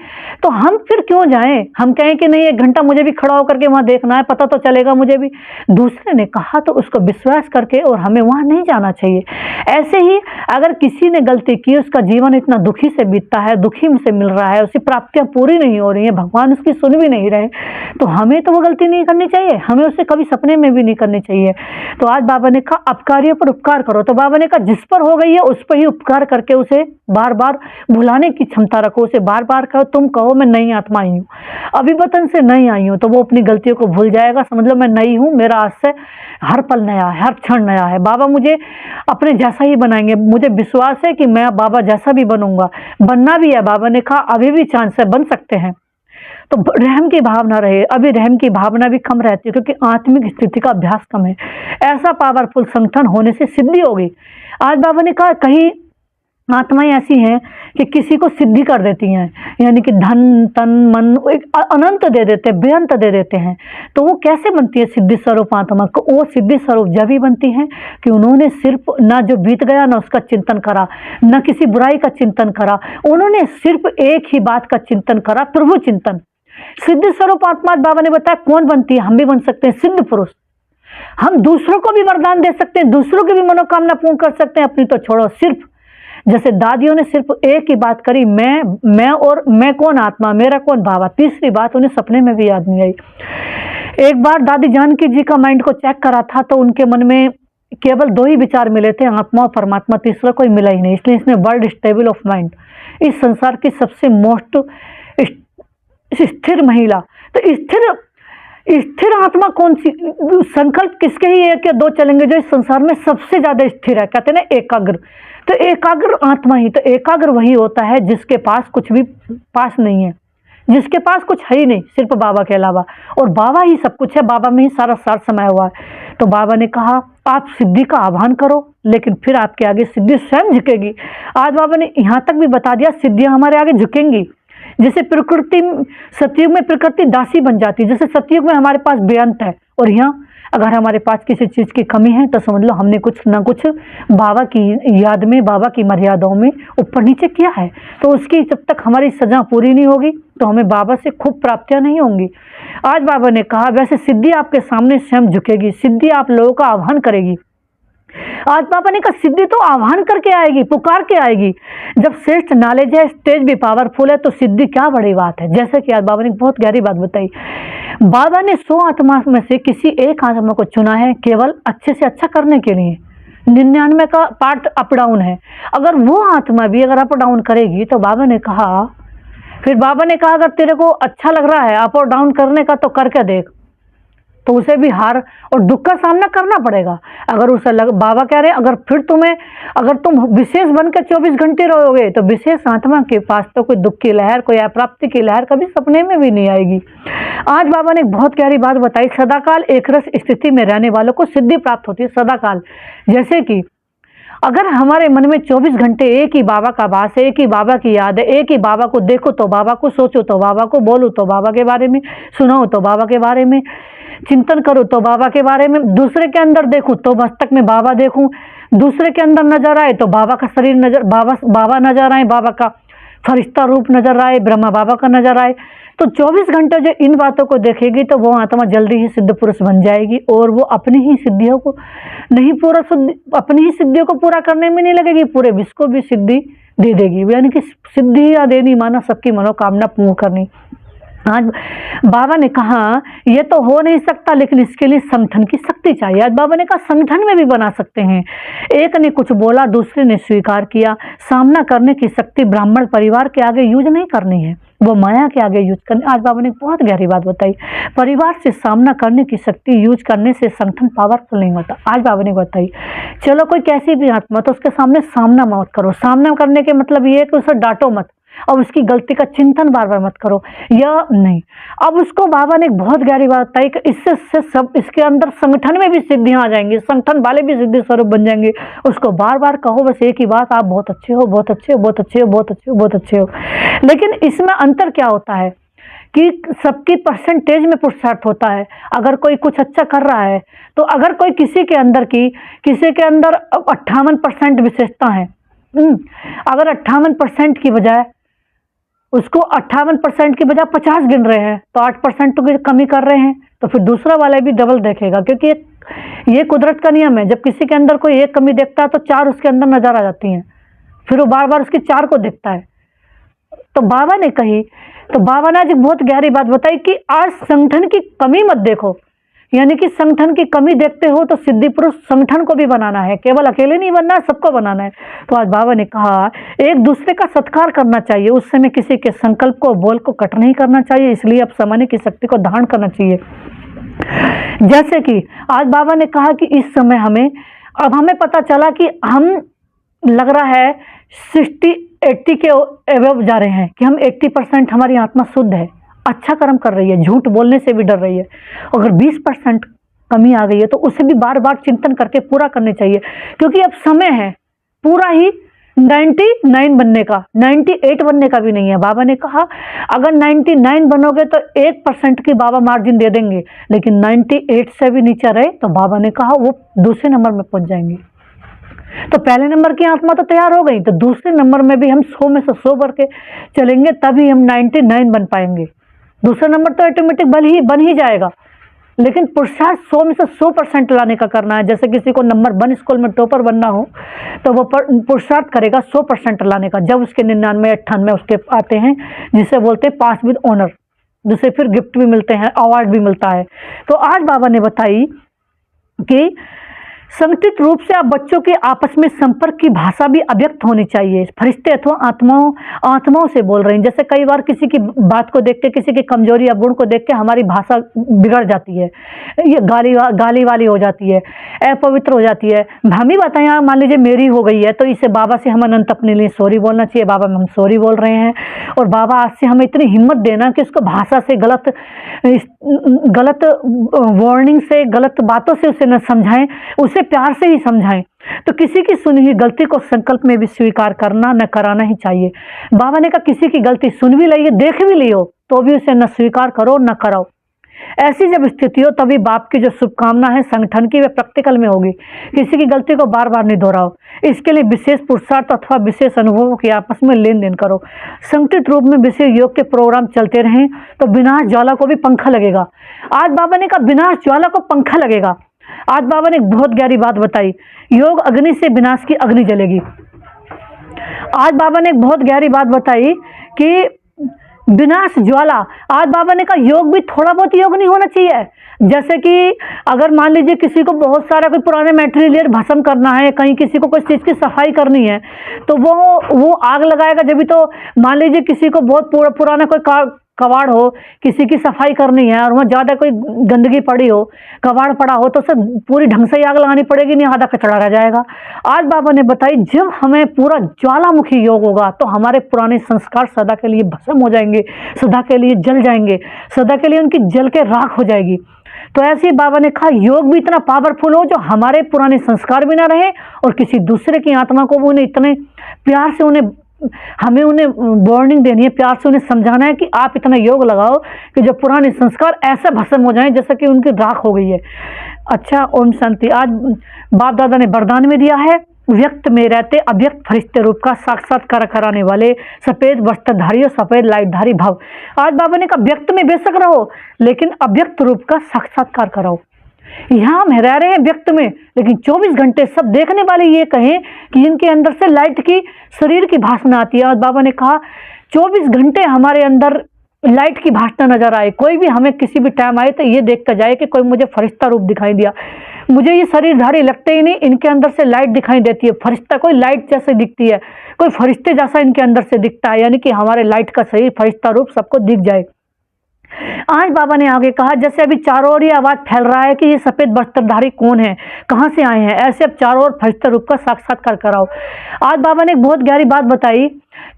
तो हम फिर क्यों जाएं? हम कहें कि नहीं 1 घंटा मुझे भी खड़ा होकर के वहाँ देखना है, पता तो चलेगा मुझे भी। दूसरे ने कहा तो उसको विश्वास करके और हमें वहाँ नहीं जाना चाहिए। ऐसे ही अगर किसी ने गलती की, उसका जीवन इतना दुखी से बीतता है, दुखी से मिल रहा है, उसकी प्राप्तियां पूरी नहीं हो रही है, भगवान उसकी सुन भी नहीं रहे, तो हमें तो वो गलती नहीं करनी चाहिए, हमें उसे कभी सपने में भी नहीं करनी चाहिए। तो आज बाबा ने कहा अपकारियों पर उपकार करो, तो बाबा ने कहा जिस पर हो गई है उस पर ही उपकार करके उसे बार बार भुलाने की क्षमता रखो, उसे बार बार कहो, तुम कहो मैं नई आत्मा आई हूँ, अभी वतन से नई आई हूँ, तो वो अपनी गलतियों को भूल जाएगा। समझ लो मैं नई हूँ, मेरा आज से हर पल नया है, हर क्षण नया है, बाबा मुझे अपने जैसा ही बनाएंगे, मुझे विश्वास है कि मैं बाबा जैसा भी बनूंगा, बनना भी है। बाबा ने कहा अभी भी चांस है, बन सकते हैं। तो रहम की भावना रहे, अभी रहम की भावना भी कम रहती है क्योंकि आत्मिक स्थिति का अभ्यास कम है। ऐसा पावरफुल संगठन होने से सिद्धि होगी। आज बाबा ने कहा कहीं आत्माएं ऐसी हैं कि किसी को सिद्धि कर देती हैं, यानी कि धन तन मन एक अनंत दे देते हैं, बेअंत दे देते हैं। तो वो कैसे बनती है सिद्धि स्वरूप आत्मा को? वो सिद्धि स्वरूप जब ही बनती है कि उन्होंने सिर्फ ना जो बीत गया ना उसका चिंतन करा, ना किसी बुराई का चिंतन करा, उन्होंने सिर्फ एक ही बात का चिंतन करा, प्रभु चिंतन। सिद्धि स्वरूप आत्मा बाबा ने बताया कौन बनती है? हम भी बन सकते हैं सिद्ध पुरुष। हम दूसरों को भी वरदान दे सकते हैं, दूसरों की भी मनोकामना पूर्ण कर सकते हैं, अपनी तो छोड़ो। सिर्फ जैसे दादियों ने सिर्फ एक ही बात करी, मैं और मैं कौन आत्मा, मेरा कौन बाबा। तीसरी बात उन्हें सपने में भी याद नहीं आई। एक बार दादी जानकी जी का माइंड को चेक करा था तो उनके मन में केवल 2 ही विचार मिले थे, आत्मा और परमात्मा, तीसरा कोई मिला ही नहीं। इसलिए इसने वर्ल्ड स्टेबल ऑफ माइंड, इस संसार की सबसे मोस्ट स्थिर महिला। तो स्थिर आत्मा कौन सी? संकल्प किसके ही 1 या 2 चलेंगे जो इस संसार में सबसे ज्यादा स्थिर है? कहते हैं ना एकाग्र। तो एकाग्र आत्मा ही, तो एकाग्र वही होता है जिसके पास कुछ भी पास नहीं है, जिसके पास कुछ है ही नहीं सिर्फ बाबा के अलावा, और बाबा ही सब कुछ है, बाबा में ही सारा सार समाया हुआ है। तो बाबा ने कहा आप सिद्धि का आह्वान करो, लेकिन फिर आपके आगे सिद्धि स्वयं झुकेगी। आज बाबा ने यहाँ तक भी बता दिया सिद्धियां हमारे आगे झुकेंगी। जैसे प्रकृति, सतयुग में प्रकृति दासी बन जाती है, जैसे सतयुग में हमारे पास बेअंत है, और यहाँ अगर हमारे पास किसी चीज की कमी है तो समझ लो हमने कुछ ना कुछ बाबा की याद में, बाबा की मर्यादाओं में ऊपर नीचे किया है। तो उसकी जब तक हमारी सजा पूरी नहीं होगी तो हमें बाबा से खूब प्राप्तियां नहीं होंगी। आज बाबा ने कहा वैसे सिद्धि आपके सामने स्वयं झुकेगी, सिद्धि आप लोगों का आह्वान करेगी। आज बाबा ने कहा सिद्धि तो आह्वान करके आएगी, पुकार के आएगी। जब श्रेष्ठ नॉलेज है, स्टेज भी पावरफुल है, तो सिद्धि क्या बड़ी बात है। जैसे कि आज बाबा ने बहुत गहरी बात बताई। बाबा ने 100 आत्मा में से किसी एक आत्मा को चुना है केवल अच्छे से अच्छा करने के लिए। 99 का पार्ट अप डाउन है। अगर वो आत्मा भी अगर अप डाउन करेगी तो बाबा ने कहा, फिर बाबा ने कहा अगर तेरे को अच्छा लग रहा है अप और डाउन करने का तो करके देख, तो उसे भी हार और दुख का सामना करना पड़ेगा। अगर उसे बाबा कह रहे हैं अगर तुम विशेष बनकर 24 घंटे रहोगे तो विशेष आत्मा के पास तो कोई दुख की लहर, कोई अप्राप्ति की लहर कभी सपने में भी नहीं आएगी। आज बाबा ने एक बहुत गहरी बात बताई, सदाकाल एक रस स्थिति में रहने वालों को सिद्धि प्राप्त होती है। सदाकाल जैसे कि अगर हमारे मन में 24 घंटे एक ही बाबा का वास है, एक ही बाबा की याद है, एक ही बाबा को देखो तो बाबा को, सोचो तो बाबा को, बोलो तो बाबा के बारे में, सुनो तो बाबा के बारे में, चिंतन करो तो बाबा के बारे में, दूसरे के अंदर देखूं तो मस्तक में बाबा देखूं, दूसरे के अंदर नजर आए तो बाबा का शरीर नजर, बाबा नजर आए, बाबा का फरिश्ता रूप नजर आए, ब्रह्मा बाबा का नजर आए, तो 24 घंटे जो इन बातों को देखेगी तो वो आत्मा जल्दी ही सिद्ध पुरुष बन जाएगी और वो अपनी ही सिद्धियों को पूरा करने में नहीं लगेगी, पूरे विश्व को भी सिद्धि दे देगी। यानी कि सिद्धि या देनी माना सबकी मनोकामना पूर्ण करनी। आज बाबा ने कहा ये तो हो नहीं सकता, लेकिन इसके लिए संगठन की शक्ति चाहिए। आज बाबा ने कहा संगठन में भी बना सकते हैं। एक ने कुछ बोला, दूसरे ने स्वीकार किया। सामना करने की शक्ति ब्राह्मण परिवार के आगे यूज नहीं करनी है, वो माया के आगे यूज करनी। आज बाबा ने बहुत गहरी बात बताई। परिवार से सामना करने की शक्ति यूज करने से संगठन पावरफुल नहीं होता। आज बाबा ने बताई चलो कोई कैसी भी आत्मा तो उसके सामने सामना मत करो। सामना करने के मतलब ये है कि उसे डांटो मत और उसकी गलती का चिंतन बार बार मत करो, या नहीं। अब उसको बाबा ने एक बहुत गहरी बात बताई कि इससे सब इसके अंदर संगठन में भी सिद्धियां आ जाएंगी, संगठन वाले भी सिद्धि स्वरूप बन जाएंगे। उसको बार बार कहो बस एक ही बात, आप बहुत अच्छे हो, बहुत अच्छे हो, बहुत अच्छे हो, बहुत अच्छे हो, बहुत अच्छे हो। लेकिन इसमें अंतर क्या होता है कि सबकी परसेंटेज में पुरुषार्थ होता है। अगर कोई कुछ अच्छा कर रहा है तो अगर कोई किसी के अंदर 58% विशेषता है, अगर 58% की बजाय उसको 58% की बजाय 50 गिन रहे हैं तो 8% तो कमी कर रहे हैं, तो फिर दूसरा वाला भी डबल देखेगा। क्योंकि ये कुदरत का नियम है, जब किसी के अंदर कोई एक कमी देखता है तो 4 उसके अंदर नजर आ जाती हैं, फिर वो बार बार उसकी 4 को देखता है। तो बाबा ने आज एक बहुत गहरी बात बताई कि आज संगठन की कमी मत देखो, यानी कि संगठन की कमी देखते हो तो सिद्धि पुरुष संगठन को भी बनाना है, केवल अकेले नहीं बनना है, सबको बनाना है। तो आज बाबा ने कहा एक दूसरे का सत्कार करना चाहिए, उस समय किसी के संकल्प को, बोल को कट नहीं करना चाहिए, इसलिए अब सामान्य की शक्ति को धारण करना चाहिए। जैसे कि आज बाबा ने कहा कि इस समय हमें पता चला कि हम लग रहा है 60-80 के एवब जा रहे हैं, कि हम 80% हमारी आत्मा शुद्ध है, अच्छा कर्म कर रही है, झूठ बोलने से भी डर रही है। अगर 20% कमी आ गई है तो उसे भी बार बार चिंतन करके पूरा करने चाहिए, क्योंकि अब समय है पूरा ही 99 बनने का, 98 बनने का भी नहीं है। बाबा ने कहा अगर 99 बनोगे तो 1% की बाबा मार्जिन दे देंगे, लेकिन 98 से भी नीचे रहे तो बाबा ने कहा वो दूसरे नंबर में पहुंच जाएंगे। तो पहले नंबर की आत्मा तो तैयार हो गई, तो दूसरे नंबर में भी हम 100 में से 100 बढ़ के चलेंगे, तभी हम 99 बन पाएंगे। दूसरा नंबर तो ऑटोमेटिक बन ही जाएगा, लेकिन पुरुषार्थ 100 में से 100% लाने का करना है। जैसे किसी को नंबर 1 स्कूल में टॉपर बनना हो तो वो पुरुषार्थ करेगा 100% लाने का। जब उसके 99-98 उसके आते हैं, जिसे बोलते हैं पास विद ऑनर, जिसे फिर गिफ्ट भी मिलते हैं, अवार्ड भी मिलता है। तो आज बाबा ने बताई कि संगठित रूप से आप बच्चों के आपस में संपर्क की भाषा भी अव्यक्त होनी चाहिए। फरिश्ते अथवा आत्माओं से बोल रहे हैं। जैसे कई बार किसी की बात को देख के, किसी की कमजोरी या गुण को देख के हमारी भाषा बिगड़ जाती है, ये गाली वाली हो जाती है, अपवित्र हो जाती है। हम ही बताएं, मान लीजिए मेरी हो गई है तो इसे बाबा से हम अनंत अपने लिए सॉरी बोलना चाहिए। बाबा हम सॉरी बोल रहे हैं, और बाबा आज से हमें इतनी हिम्मत देना कि उसको भाषा से गलत वार्निंग से, गलत बातों से उसे न समझाएं, उसे प्यार से ही समझाएं। तो किसी की सुनी हुई गलती को संकल्प में भी स्वीकार करना न कराना ही चाहिए। बाबा ने कहा किसी की गलती सुन भी ली है, देख भी ली हो, तो भी उसे न स्वीकार करो न कराओ। ऐसी जब स्थिति हो तभी बाप की जो शुभकामना है संगठन की, वे प्रैक्टिकल में होगी। किसी की गलती को बार बार नहीं दोहराओ, इसके लिए विशेष पुरुषार्थ अथवा विशेष अनुभवों की आपस में लेन देन करो। संगठित रूप में विशेष योग के प्रोग्राम चलते रहें तो विनाश ज्वाला को भी पंखा लगेगा। आज बाबा ने कहा विनाश ज्वाला को पंखा लगेगा। आज बाबा ने एक बहुत गहरी बात बताई, योग अग्नि से विनाश की अग्नि जलेगी। आज बाबा ने एक बहुत गहरी बात बताई कि विनाश ज्वाला। आज बाबा ने कहा योग भी थोड़ा बहुत योग नहीं होना चाहिए। जैसे कि अगर मान लीजिए किसी को बहुत सारा कोई पुराने मटेरियल भस्म करना है, कहीं किसी को कोई चीज़ की सफाई करनी है, तो वो आग लगाएगा जब भी। तो मान लीजिए किसी को बहुत पुराना कोई कबाड़ हो, किसी की सफाई करनी है और वहाँ ज़्यादा कोई गंदगी पड़ी हो, कबाड़ पड़ा हो, तो उसे पूरी ढंग से आग लगानी पड़ेगी, नहीं आधा कचड़ा रह जाएगा। आज बाबा ने बताई जब हमें पूरा ज्वालामुखी योग होगा तो हमारे पुराने संस्कार सदा के लिए भस्म हो जाएंगे, सदा के लिए जल जाएंगे, सदा के लिए उनकी जल के राख हो जाएगी। तो ऐसे ही बाबा ने कहा योग भी इतना पावरफुल हो जो हमारे पुराने संस्कार भी ना रहे, और किसी दूसरे की आत्मा को भी उन्हें इतने प्यार से हमें उन्हें वार्निंग देनी है, प्यार से उन्हें समझाना है कि आप इतना योग लगाओ कि जो पुराने संस्कार ऐसे भस्म हो जाएं जैसे कि उनकी राख हो गई है। अच्छा, ओम शांति। आज बाप दादा ने वरदान में दिया है, व्यक्त में रहते अव्यक्त फरिश्ते रूप का साक्षात्कार कराने वाले सफेद वस्त्रधारी और सफेद लाइटधारी भव। आज बाबा ने कहा व्यक्त में बेशक रहो, लेकिन अव्यक्त रूप का साक्षात्कार कराओ। यहाँ हम रह रहे हैं व्यक्त में, लेकिन 24 घंटे सब देखने वाले ये कहें कि इनके अंदर से लाइट की, शरीर की भाषणा आती है। आज बाबा ने कहा 24 घंटे हमारे अंदर लाइट की भाषा नजर आए, कोई भी हमें किसी भी टाइम आए तो ये देखता जाए कि कोई मुझे फरिश्ता रूप दिखाई दिया। मुझे ये शरीरधारी लगते ही नहीं, इनके अंदर से लाइट दिखाई देती है, फरिश्ता कोई लाइट जैसे दिखती है, कोई फरिश्ते जैसा इनके अंदर से दिखता है, यानी कि हमारे लाइट का शरीर फरिश्ता रूप सबको दिख जाए। आज बाबा ने आगे कहा, जैसे अभी चारों ओर ये आवाज फैल रहा है कि ये सफेद वस्त्रधारी कौन है, कहाँ से आए हैं, ऐसे अब चारों ओर फरिश्ता रूप का साक्षात्कार कराओ। आज बाबा ने एक बहुत गहरी बात बताई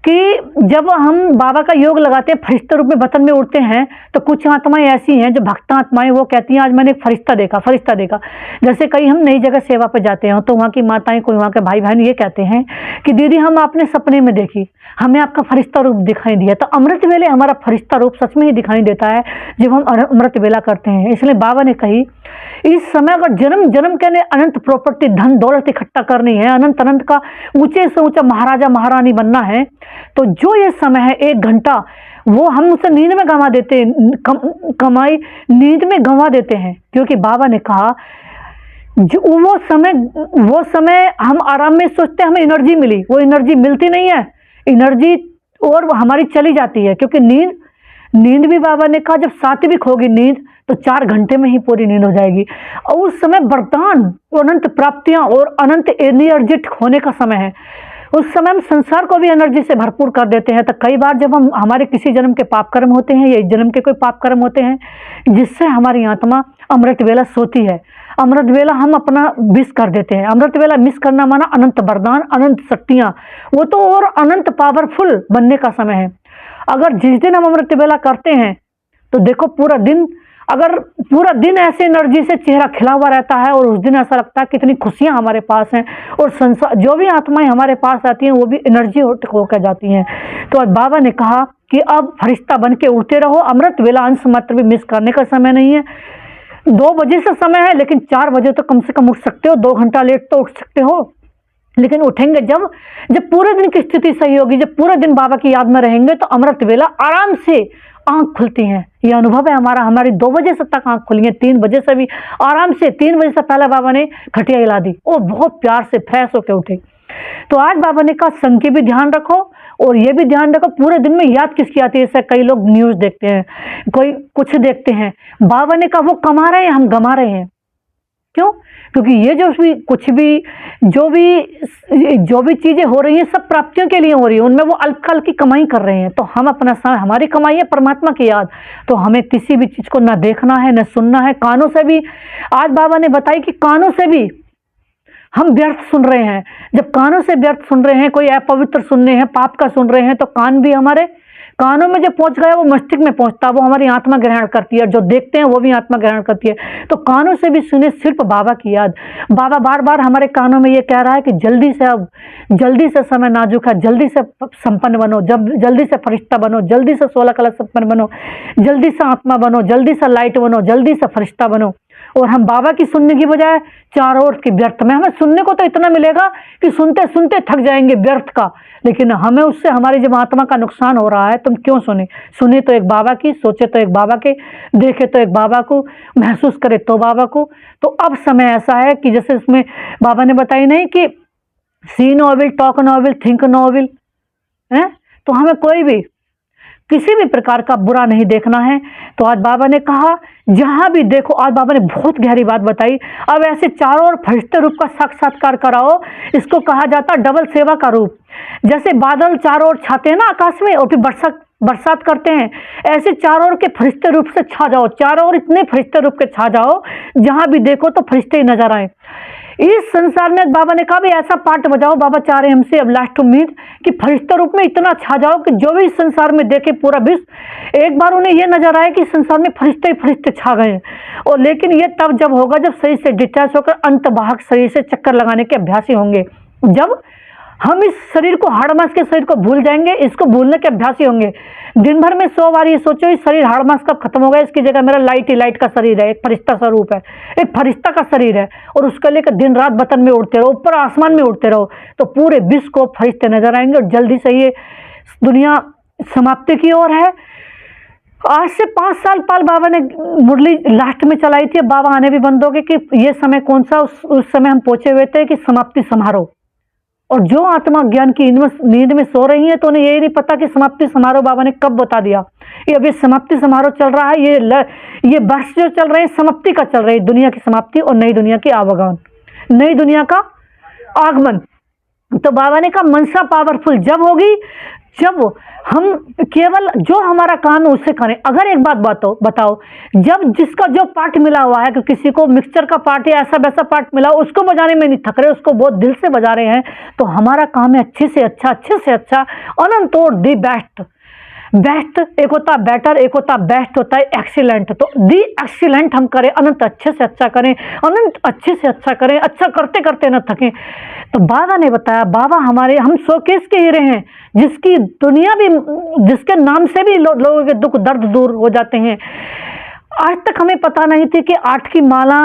कि जब हम बाबा का योग लगाते हैं, फरिश्ता रूप में वतन में उड़ते हैं, तो कुछ आत्माएं ऐसी हैं जो भक्त आत्माएं, वो कहती हैं आज मैंने एक फरिश्ता देखा, फरिश्ता देखा। जैसे कई हम नई जगह सेवा पे जाते हैं तो वहाँ की माताएं, कोई वहाँ के भाई बहन ये कहते हैं कि दीदी हम आपने सपने में देखी, हमें आपका फरिश्ता रूप दिखाई दिया। तो अमृत वेले हमारा फरिश्ता रूप सच में ही दिखाई देता है जब हम अमृत वेला करते हैं। इसलिए बाबा ने कही, इस समय अगर जन्म जन्म के लिए अनंत प्रॉपर्टी धन दौलत इकट्ठा करनी है, अनंत अनंत का ऊंचे से ऊंचा महाराजा महारानी बनना है, तो जो ये समय है 1 घंटा, वो हम उसे नींद में गंवा देते हैं, कमाई नींद में गंवा देते हैं। क्योंकि बाबा ने कहा जो वो समय हम आराम में सोचते हैं हमें एनर्जी मिली, वो एनर्जी मिलती नहीं है, एनर्जी और वो हमारी चली जाती है। क्योंकि नींद भी बाबा ने कहा जब सात्विक होगी नींद तो 4 घंटे में ही पूरी नींद हो जाएगी, और उस समय वरदान, अनंत प्राप्तियां और अनंत एनर्जेटिक होने का समय है। उस समय हम संसार को भी एनर्जी से भरपूर कर देते हैं। तो कई बार जब हम हमारे किसी जन्म के पाप कर्म होते हैं या इस जन्म के कोई पाप कर्म होते हैं जिससे हमारी आत्मा अमृत वेला सोती है, अमृत वेला हम अपना मिस कर देते हैं। अमृत वेला मिस करना माना अनंत वरदान, अनंत शक्तियां, वो तो और अनंत पावरफुल बनने का समय है। अगर जिस दिन हम अमृत वेला करते हैं तो देखो पूरा दिन, अगर पूरा दिन ऐसे एनर्जी से चेहरा खिला हुआ रहता है और उस दिन ऐसा लगता है कितनी खुशियां हमारे पास हैं, और संसार जो भी आत्माएं हमारे पास आती हैं वो भी एनर्जी होकर जाती हैं। तो आज बाबा ने कहा कि अब फरिश्ता बन के उड़ते रहो, अमृत वेला अंश मात्र भी मिस करने का समय नहीं है। 2 बजे से समय है, लेकिन 4 बजे तो कम से कम उठ सकते हो, 2 घंटा लेट तो उठ सकते हो, लेकिन उठेंगे जब पूरे दिन की स्थिति सही होगी, जब पूरे दिन बाबा की याद में रहेंगे तो अमृत वेला आराम से आंख खुलती है। ये अनुभव है हमारा, हमारी 2 बजे से तक आंख खुली है, 3 बजे से भी आराम से, 3 बजे से पहले बाबा ने खटिया हिला दी, वो बहुत प्यार से फ्रेश होकर उठे। तो आज बाबा ने कहा संग की भी ध्यान रखो, और ये भी ध्यान रखो पूरे दिन में याद किसकी आती है। जैसे कई लोग न्यूज देखते हैं, कोई कुछ देखते हैं, बाबा ने कहा वो कमा रहे हैं, हम गमा रहे हैं। क्यों? क्योंकि ये जो भी चीजें हो रही हैं सब प्राप्तियों के लिए हो रही है, उनमें वो अल्पकाल की कमाई कर रहे हैं। तो हम अपना समय, हमारी कमाई है परमात्मा की याद, तो हमें किसी भी चीज को न देखना है न सुनना है। कानों से भी आज बाबा ने बताई कि कानों से भी हम व्यर्थ सुन रहे हैं। जब कानों से व्यर्थ सुन रहे हैं, कोई अपवित्र सुन रहे हैं, पाप का सुन रहे हैं, तो कान भी हमारे कानों में जब पहुंच गया वो मस्तिष्क में पहुंचता, वो हमारी आत्मा ग्रहण करती है, जो देखते हैं वो भी आत्मा ग्रहण करती है। तो कानों से भी सुने सिर्फ बाबा की याद। बाबा बार बार हमारे कानों में ये कह रहा है कि जल्दी से समय नाजुक है, जल्दी से संपन्न बनो, जल्दी से फरिश्ता बनो, जल्दी से 16 कला संपन्न बनो, जल्दी से आत्मा बनो, जल्दी से लाइट बनो, जल्दी से फरिश्ता बनो। और हम बाबा की सुनने की बजाय चारों ओर की व्यर्थ में, हमें सुनने को तो इतना मिलेगा कि सुनते सुनते थक जाएंगे व्यर्थ का, लेकिन हमें उससे हमारी जब आत्मा का नुकसान हो रहा है तुम क्यों सुने तो एक बाबा की, सोचे तो एक बाबा के, देखे तो एक बाबा को, महसूस करे तो बाबा को। तो अब समय ऐसा है कि जैसे इसमें बाबा ने बताई नहीं कि see no evil, talk no evil, think no evil है, तो हमें कोई भी किसी भी प्रकार का बुरा नहीं देखना है। तो आज बाबा ने कहा जहां भी देखो, आज बाबा ने बहुत गहरी बात बताई, अब ऐसे चारों ओर फरिश्ते रूप का साक्षात्कार कराओ। इसको कहा जाता डबल सेवा का रूप। जैसे बादल चारों ओर छाते हैं ना आकाश में, और फिर बरसात करते हैं, ऐसे चारों ओर के फरिश्ते रूप से छा जाओ, चारों ओर इतने फरिश्ते रूप के छा जाओ, जहां भी देखो तो फरिश्ते ही नजर आए। इस संसार में बाबा ने कहा भी ऐसा पाठ बजाओ, बाबा चाह रहे हमसे अब लास्ट उम्मीद कि फरिश्ता रूप में इतना छा जाओ कि जो भी इस संसार में देखे पूरा विश्व, एक बार उन्हें यह नजर आए कि संसार में फरिश्ते ही फरिश्ते छा गए। और लेकिन ये तब जब होगा जब शरीर से डिटैच होकर अंतवाहक शरीर से चक्कर लगाने के अभ्यासी होंगे। जब हम इस शरीर को, हाड़मास के शरीर को भूल जाएंगे, इसको भूलने के अभ्यासी होंगे। दिन भर में 100 बार ये सोचो इस शरीर हाड़मास कब खत्म होगा, इसकी जगह मेरा लाइट ही लाइट का शरीर है, एक फरिश्ता स्वरूप है, एक फरिश्ता का शरीर है, और उसके लेकर दिन रात वतन में उड़ते रहो, ऊपर आसमान में उड़ते रहो, तो पूरे विश्व को फरिश्ते नजर आएंगे। और जल्दी से ये दुनिया समाप्ति की ओर है। आज से 5 साल पहले बाबा ने मुरली लास्ट में चलाई थी, बाबा आने भी बंद हो गए कि ये समय कौन सा, उस समय हम पहुंचे हुए थे कि समाप्ति समारोह, और जो आत्मा ज्ञान की नींद में सो रही है तो उन्हें यही नहीं पता कि समाप्ति समारोह बाबा ने कब बता दिया। ये अभी समाप्ति समारोह चल रहा है, ये वर्ष जो चल रहे हैं समाप्ति का चल रही है, दुनिया की समाप्ति और नई दुनिया की आवागमन, नई दुनिया का आगमन। तो बाबा ने कहा मनसा पावरफुल जब होगी जब हम केवल जो हमारा काम है उसे करें। अगर एक बात बताओ, जब जिसका जो पार्ट मिला हुआ है कि किसी को मिक्सचर का पार्ट या ऐसा वैसा पार्ट मिला, उसको बजाने में नहीं थक रहे, उसको बहुत दिल से बजा रहे हैं, तो हमारा काम है अच्छे से अच्छा अनंत और दी बेस्ट। एक होता बेटर, एक होता बेस्ट, होता है एक्सीलेंट। तो दी एक्सीलेंट हम करें, अनंत अच्छे से अच्छा करें, अनंत अच्छे से अच्छा करें, अच्छा करते करते न थकें। तो बाबा ने बताया, बाबा हम शोकेस के हीरे हैं, जिसकी दुनिया भी, जिसके नाम से भी लोगों के दुख दर्द दूर हो जाते हैं। आज तक हमें पता नहीं थी कि 8 की माला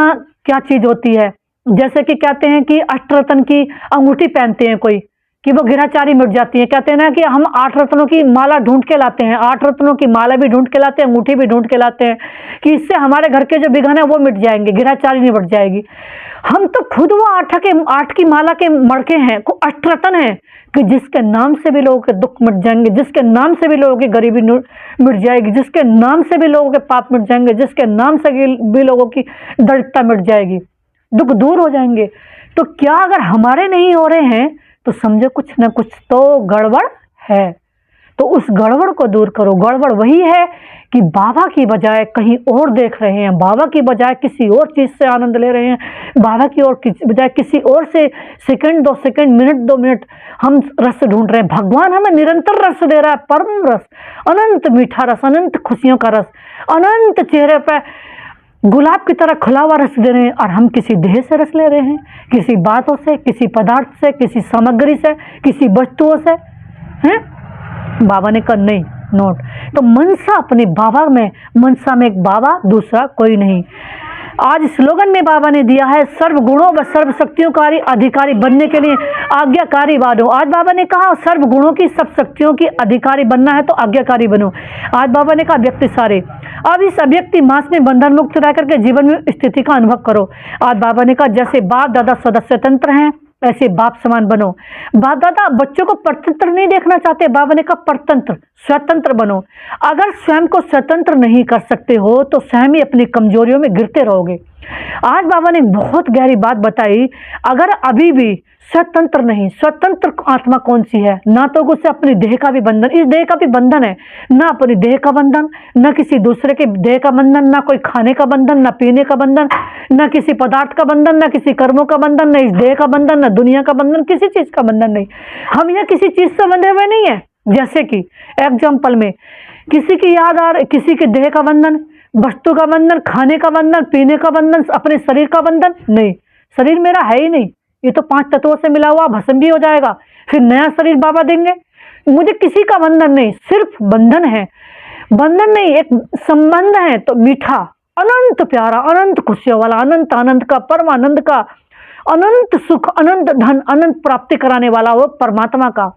क्या चीज होती है। जैसे कि कहते हैं कि अष्टरत्न की अंगूठी पहनते हैं कोई, कि वो गिराचारी मिट जाती है। कहते हैं ना कि हम 8 रत्नों की माला ढूंढ के लाते हैं, 8 रत्नों की माला भी ढूंढ के लाते हैं, अंगूठी भी ढूंढ के लाते हैं, कि इससे हमारे घर के जो बिघन है वो मिट जाएंगे, गिराचारी नहीं मिट जाएगी। हम तो खुद वो 8 की माला के मड़के हैं, अष्टरत्न है, कि जिसके नाम से भी लोगों के दुख मिट जाएंगे, जिसके नाम से भी लोगों की गरीबी मिट जाएगी, जिसके नाम से भी लोगों के पाप मिट जाएंगे, जिसके नाम से भी लोगों की दरिद्रता मिट जाएगी, दुख दूर हो जाएंगे। तो क्या अगर हमारे नहीं हो रहे हैं तो समझो कुछ ना कुछ तो गड़बड़ है। तो उस गड़बड़ को दूर करो। गड़बड़ वही है कि बाबा की बजाय कहीं और देख रहे हैं, बाबा की बजाय किसी और चीज से आनंद ले रहे हैं, बाबा की और बजाय किसी और से सेकंड 2 सेकंड, मिनट 2 मिनट हम रस ढूंढ रहे हैं। भगवान हमें निरंतर रस दे रहा है, परम रस, अनंत मीठा रस, अनंत खुशियों का रस, अनंत चेहरे पर गुलाब की तरह खुला हुआ रस दे रहे हैं, और हम किसी देह से रस ले रहे हैं, किसी बातों से, किसी पदार्थ से, किसी सामग्री से, किसी वस्तुओं से, हैं? बाबा ने कहा नहीं, नोट। तो मनसा अपने बाबा में, मनसा में एक बाबा, दूसरा कोई नहीं। आज स्लोगन में बाबा ने दिया है सर्व गुणों व सर्व शक्तियों का अधिकारी बनने के लिए आज्ञाकारी बनो। आज बाबा ने कहा सर्व गुणों की, सब शक्तियों की अधिकारी बनना है तो आज्ञाकारी बनो। आज बाबा ने कहा व्यक्ति सारे, अब इस अव्यक्ति मास में बंधन मुक्त रह करके जीवन में स्थिति का अनुभव करो। आज बाबा ने कहा जैसे बाप दादा स्वतंत्र हैं, ऐसे बाप समान बनो। बाप दादा बच्चों को परतंत्र नहीं देखना चाहते, बाबा ने कहा परतंत्र, स्वतंत्र बनो। अगर स्वयं को स्वतंत्र नहीं कर सकते हो तो स्वयं ही अपनी कमजोरियों में गिरते रहोगे। आज बाबा ने बहुत गहरी बात बताई, अगर अभी भी स्वतंत्र नहीं, स्वतंत्र आत्मा कौन सी है? ना तो उसे अपनी देह का भी बंधन, इस देह का भी बंधन है, ना अपनी देह का बंधन, ना किसी दूसरे के देह का बंधन, ना कोई खाने का बंधन, ना पीने का बंधन, ना किसी पदार्थ का बंधन, ना किसी कर्मों का बंधन, ना इस देह का बंधन, ना दुनिया का बंधन, किसी चीज का बंधन नहीं। हम यहाँ किसी चीज से बंधे हुए नहीं है। जैसे कि एग्जाम्पल में किसी की याद आ रही, किसी के देह का बंधन, वस्तु का बंधन, खाने का बंधन, पीने का बंधन, अपने शरीर का बंधन नहीं। शरीर मेरा है ही नहीं, ये तो 5 तत्वों से मिला हुआ भस्म भी हो जाएगा, फिर नया शरीर बाबा देंगे। मुझे किसी का बंधन नहीं, सिर्फ बंधन है, बंधन नहीं, एक संबंध है, तो मीठा, अनंत प्यारा, अनंत खुशियों वाला, अनंत आनंद का, परम आनंद का, अनंत सुख, अनंत धन, अनंत प्राप्ति कराने वाला वो परमात्मा का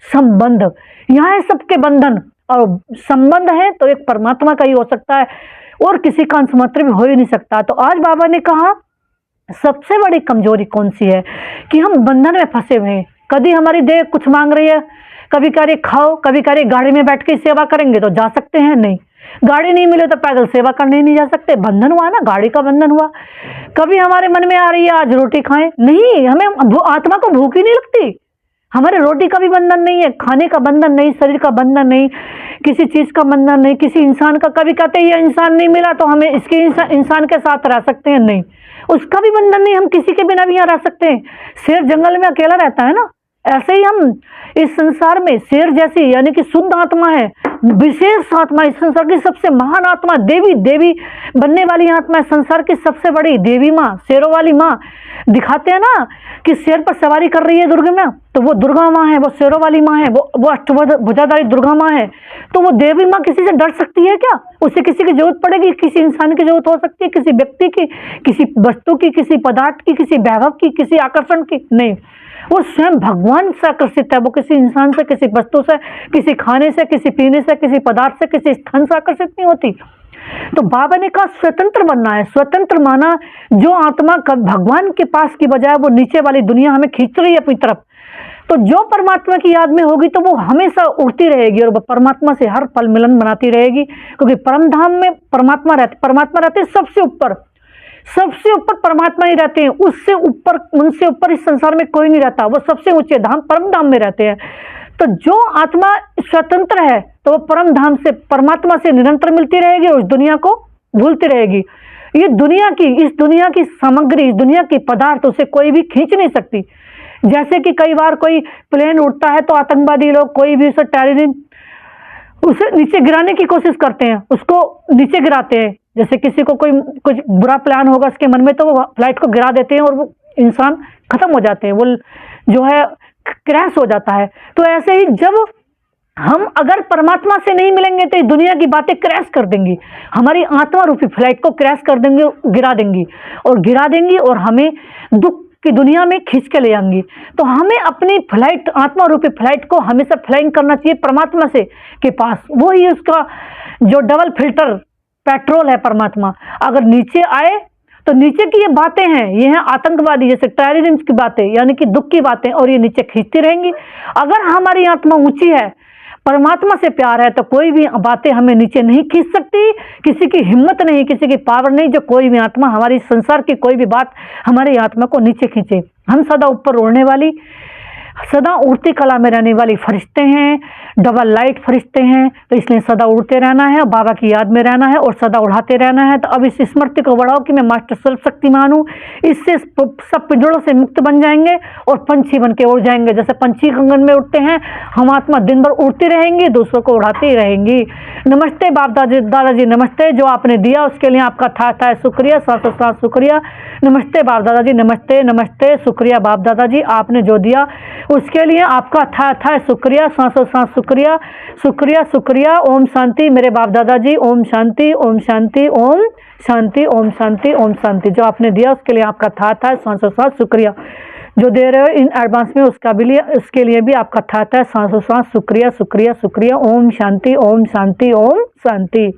संबंध। यहाँ है सबके बंधन और संबंध है तो एक परमात्मा का ही हो सकता है, और किसी का अंश मात्र भी हो ही नहीं सकता। तो आज बाबा ने कहा सबसे बड़ी कमजोरी कौन सी है कि हम बंधन में फंसे हुए हैं। कभी हमारी देह कुछ मांग रही है, कभी कह रही खाओ, कभी कह रही गाड़ी में बैठ के सेवा करेंगे तो जा सकते हैं, नहीं। गाड़ी नहीं मिले तो पैदल सेवा करने नहीं जा सकते, बंधन हुआ ना, गाड़ी का बंधन हुआ। कभी हमारे मन में आ रही है आज रोटी खाएं, नहीं, हमें आत्मा को भूख ही नहीं लगती, हमारे रोटी का भी बंधन नहीं है, खाने का बंधन नहीं, शरीर का बंधन नहीं, किसी चीज का बंधन नहीं, किसी इंसान का। कभी कहते हैं ये इंसान नहीं मिला तो हमें इसके इंसान के साथ रह सकते हैं, नहीं, उसका भी बंधन नहीं, हम किसी के बिना भी यहाँ रह सकते हैं। शेर जंगल में अकेला रहता है ना, ऐसे ही हम इस संसार में शेर जैसी, यानी कि शुद्ध आत्मा है, विशेष आत्मा, इस संसार की सबसे महान आत्मा, देवी बनने वाली आत्मा है, संसार की सबसे बड़ी देवी माँ, शेरों वाली माँ। दिखाते हैं ना कि शेर पर सवारी कर रही है दुर्गा माँ, तो वो दुर्गा माँ है, वो शेरों वाली माँ है, वो अष्टभुजाधारी दुर्गा माँ है। तो वो देवी माँ किसी से डर सकती है क्या? उसे किसी की जरूरत पड़ेगी? किसी इंसान की जरूरत हो सकती है, किसी व्यक्ति की, किसी वस्तु की, किसी पदार्थ की, किसी वैभव की, किसी आकर्षण की? नहीं, वो स्वयं भगवान से आकर्षित है, वो किसी इंसान से, किसी वस्तु से, किसी खाने से, किसी पीने से, किसी पदार्थ से, किसी स्थान से आकर्षित नहीं होती। तो बाबा ने कहा स्वतंत्र बनना है। स्वतंत्र माना जो आत्मा भगवान के पास की बजाय वो नीचे वाली दुनिया हमें खींच रही है अपनी तरफ, तो जो परमात्मा की याद में होगी तो वो हमेशा उड़ती रहेगी और परमात्मा से हर पल मिलन बनाती रहेगी, क्योंकि परम धाम में परमात्मा रहते हैं सबसे ऊपर परमात्मा ही रहते हैं। उससे ऊपर, उनसे ऊपर इस संसार में कोई नहीं रहता। वो सबसे ऊंचे धाम परम धाम में रहते हैं। तो जो आत्मा स्वतंत्र है तो वो परम धाम से, परमात्मा से निरंतर मिलती रहेगी और उस दुनिया को भूलती रहेगी। इस दुनिया की सामग्री, इस दुनिया की पदार्थ उसे कोई भी खींच नहीं सकती। जैसे कि कई बार कोई प्लेन उड़ता है तो आतंकवादी लोग, कोई भी उसे टेररिस्ट, उसे नीचे गिराने की कोशिश करते हैं, उसको नीचे गिराते हैं। जैसे किसी को कोई कुछ बुरा प्लान होगा उसके मन में, तो वो फ्लाइट को गिरा देते हैं और वो इंसान खत्म हो जाते हैं, वो जो है क्रैश हो जाता है। तो ऐसे ही जब हम अगर परमात्मा से नहीं मिलेंगे तो इस दुनिया की बातें क्रैश कर देंगी, हमारी आत्मा रूपी फ्लाइट को क्रैश कर देंगे, गिरा देंगी और हमें दुख की दुनिया में खींच के ले आएंगी। तो हमें अपनी फ्लाइट, आत्मा रूपी फ्लाइट को हमेशा फ्लाइंग करना चाहिए परमात्मा से के पास। वो ही उसका जो डबल फिल्टर पेट्रोल है परमात्मा। अगर नीचे आए तो नीचे की ये बातें हैं, ये हैं आतंकवादी, जैसे टेररिज्म की बातें, यानी कि दुख की बातें, और ये नीचे खींचती रहेंगी। अगर हमारी आत्मा ऊंची है, परमात्मा से प्यार है, तो कोई भी बातें हमें नीचे नहीं खींच सकती। किसी की हिम्मत नहीं, किसी की पावर नहीं जो कोई भी आत्मा, हमारी संसार की कोई भी बात हमारी आत्मा को नीचे खींचे। हम सदा ऊपर उड़ने वाली, सदा उड़ती कला में रहने वाली फरिश्ते हैं, डबल लाइट फरिश्ते हैं। तो इसलिए सदा उड़ते रहना है, बाबा की याद में रहना है और सदा उड़ाते रहना है। तो अब इस स्मृति को बढ़ाओ कि मैं मास्टर सर्वशक्तिमान हूँ। इससे सब पिंजड़ों से मुक्त बन जाएंगे और पंछी बन के उड़ जाएंगे। जैसे पंछी गगन में उड़ते हैं, हम आत्मा दिन भर उड़ती रहेंगी, दूसरों को उड़ाती ही रहेंगी। नमस्ते बाप दादाजी, नमस्ते। जो आपने दिया उसके लिए आपका था शुक्रिया, साथ शुक्रिया। नमस्ते बाप दादाजी, नमस्ते नमस्ते, शुक्रिया बाप दादाजी, आपने जो दिया उसके लिए आपका था शुक्रिया, सांसों शुक्रिया शुक्रिया शुक्रिया। ओम शांति मेरे बाप दादाजी, ओम शांति ओम शांति ओम शांति ओम शांति ओम शांति। जो आपने दिया उसके लिए आपका था सांसों शुक्रिया। जो दे रहे हो इन एडवांस में उसके लिए भी आपका था सांसों शुक्रिया शुक्रिया शुक्रिया। ओम शांति ओम शांति ओम शांति।